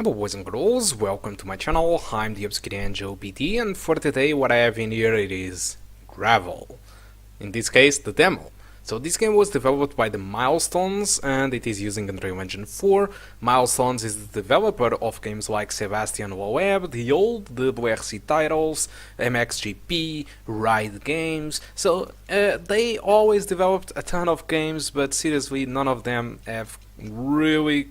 Hello boys and girls, welcome to my channel. I'm the Nvida GT, and for today what I have in here it is Gravel. In this case the demo. So this game was developed by the Milestones and it is using Unreal Engine 4. Milestones is the developer of games like Sebastian Loeb, the old WHQL titles, MXGP, Ride games. So they always developed a ton of games, but seriously none of them have really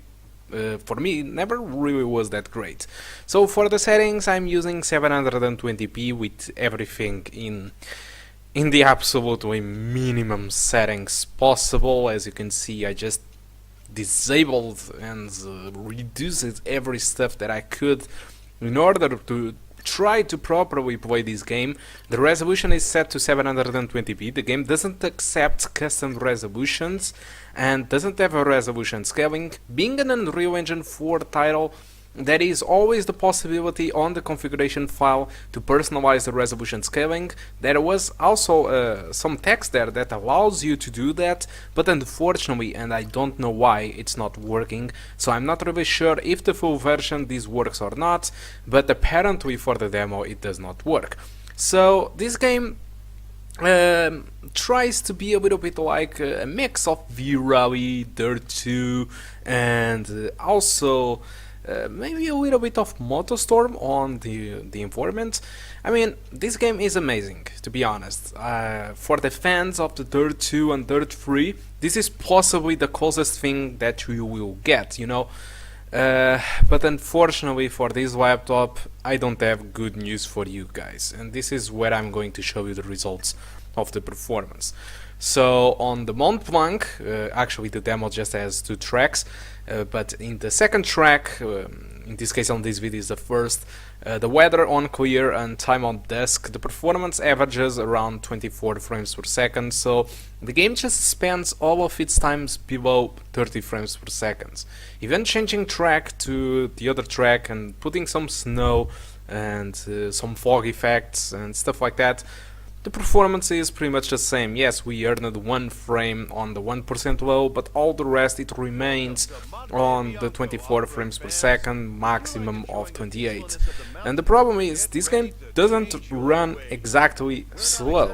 for me, never really was that great. So for the settings, I'm using 720p with everything in the absolutely minimum settings possible. As you can see, I just disabled and reduced every stuff that I could in order to try to properly play this game. The resolution is set to 720p. The game doesn't accept custom resolutions and doesn't have a resolution scaling. Being an Unreal Engine 4 title, there is always the possibility on the configuration file to personalize the resolution scaling. There was also some text there that allows you to do that, but unfortunately, and I don't know why, it's not working. So I'm not really sure if the full version this works or not, but apparently for the demo it does not work. So this game tries to be a little bit like a mix of V-Rally, Dirt 2, and also maybe a little bit of MotoStorm on the environment. I mean, this game is amazing, to be honest. For the fans of the Dirt 2 and Dirt 3, this is possibly the closest thing that you will get, you know. But unfortunately for this laptop, I don't have good news for you guys, and this is where I'm going to show you the results of the performance. So on the Mont Blanc, actually the demo just has 2 tracks, but in the second track, in this case on this video is the first, the weather on clear and time on dusk, the performance averages around 24 frames per second, so the game just spends all of its times below 30 frames per second. Even changing track to the other track and putting some snow and some fog effects and stuff like that, the performance is pretty much the same. Yes, we earned 1 frame on the 1% low, but all the rest it remains on the 24 frames per second, maximum of 28. And the problem is, this game doesn't run exactly slow.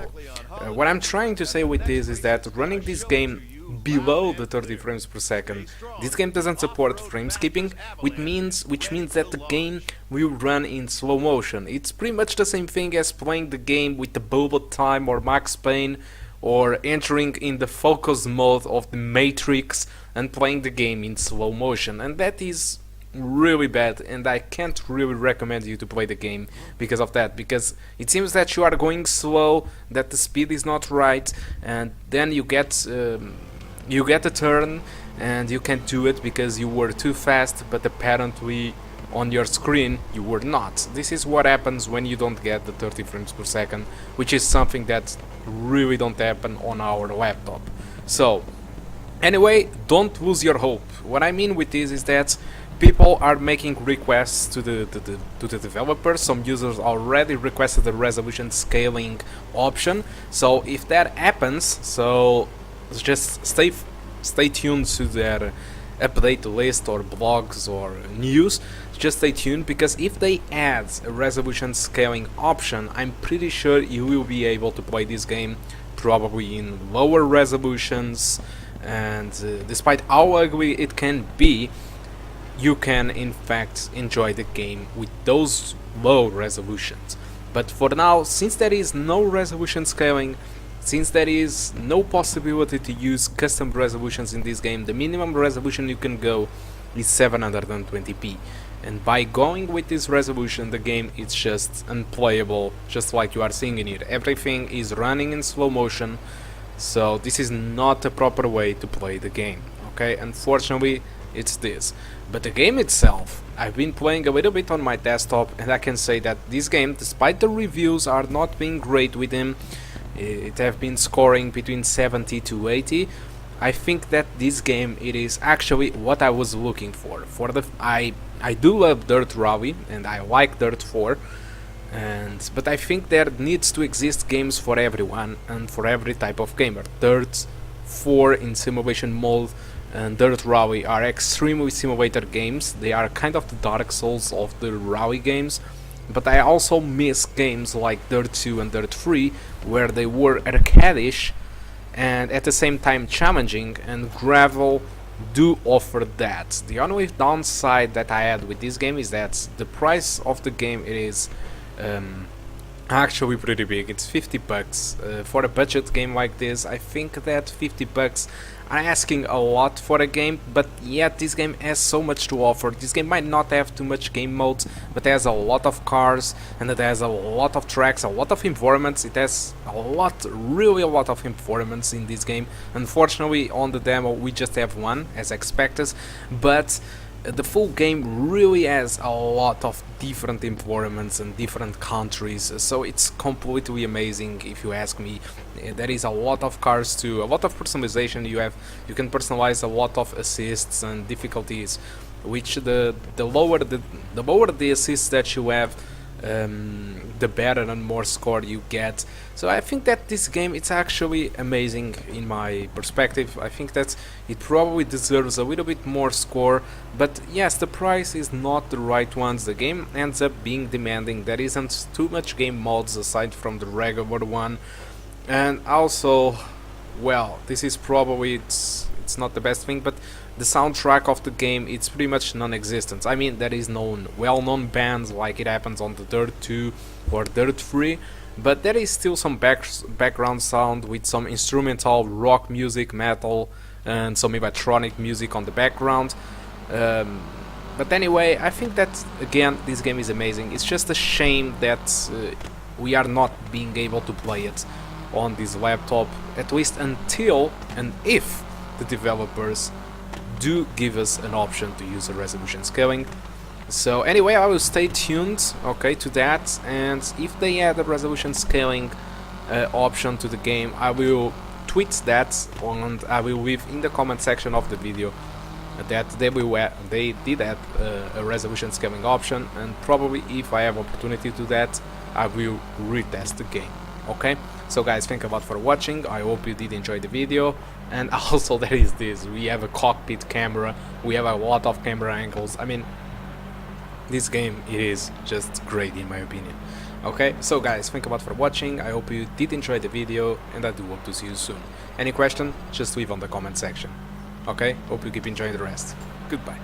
What I'm trying to say with this is that running this game below the 30 frames per second, this game doesn't support frame skipping, which means that the game will run in slow motion. It's pretty much the same thing as playing the game with the bullet time or Max Payne, or entering in the focus mode of the Matrix and playing the game in slow motion, and that is really bad, and I can't really recommend you to play the game because of that, because it seems that you are going slow, that the speed is not right, and then you get a turn and you can't do it because you were too fast, but apparently on your screen you were not. This is what happens when you don't get the 30 frames per second, which is something that really don't happen on our laptop. So anyway, don't lose your hope. What I mean with this is that people are making requests to the developers. Some users already requested the resolution scaling option, so if that happens, so just stay tuned to their update list or blogs or news. Just stay tuned, because if they add a resolution scaling option, I'm pretty sure you will be able to play this game probably in lower resolutions, and despite how ugly it can be, you can in fact enjoy the game with those low resolutions. But for now, since there is no resolution scaling, since there is no possibility to use custom resolutions in this game, the minimum resolution you can go is 720p. And by going with this resolution, the game is just unplayable, just like you are seeing in here. Everything is running in slow motion, so this is not a proper way to play the game. Okay, unfortunately it's this. But the game itself, I've been playing a little bit on my desktop, and I can say that this game, despite the reviews are not being great with him, it have been scoring between 70 to 80. I think that this game, it is actually what I was looking for. I do love Dirt Rally and I like Dirt 4, but I think there needs to exist games for everyone and for every type of gamer. Dirt 4 in simulation mode and Dirt Rally are extremely simulator games. They are kind of the Dark Souls of the rally games, but I also miss games like Dirt 2 and Dirt 3 where they were arcadish and at the same time challenging, and Gravel do offer that. The only downside that I had with this game is that the price of the game is actually pretty big. It's 50 bucks for a budget game like this. I think that 50 bucks are asking a lot for a game, but yet this game has so much to offer. This game might not have too much game modes, but it has a lot of cars, and it has a lot of tracks, a lot of environments. It has a lot, really a lot of environments in this game. Unfortunately, on the demo we just have one, as expected, but the full game really has a lot of different environments and different countries, so it's completely amazing if you ask me. There is a lot of cars too, a lot of personalization. You can personalize a lot of assists and difficulties, which the lower the assists that you have, the better and more score you get. So I think that this game, it's actually amazing in my perspective. I think that it probably deserves a little bit more score, but yes, the price is not the right one. The game ends up being demanding. There isn't too much game modes aside from the regular one, and also, well, this is probably it's not the best thing, but the soundtrack of the game, it's pretty much non-existent. I mean, there is no well-known bands like it happens on the Dirt 2 or Dirt 3, but there is still some background sound with some instrumental rock music, metal, and some electronic music on the background. But anyway, I think that again this game is amazing. It's just a shame that we are not being able to play it on this laptop, at least until and if the developers do give us an option to use a resolution scaling. So anyway, I will stay tuned, okay, to that, and if they add a resolution scaling option to the game, I will tweet that, and I will leave in the comment section of the video that they did add a resolution scaling option, and probably if I have opportunity to that, I will retest the game. Okay, so guys, thank you a lot for watching. I hope you did enjoy the video. And also there is this, we have a cockpit camera, we have a lot of camera angles. I mean, this game, it is just great in my opinion. Okay, so guys, thank you a lot for watching. I hope you did enjoy the video, and I do hope to see you soon. Any question, just leave on the comment section. Okay, hope you keep enjoying the rest. Goodbye.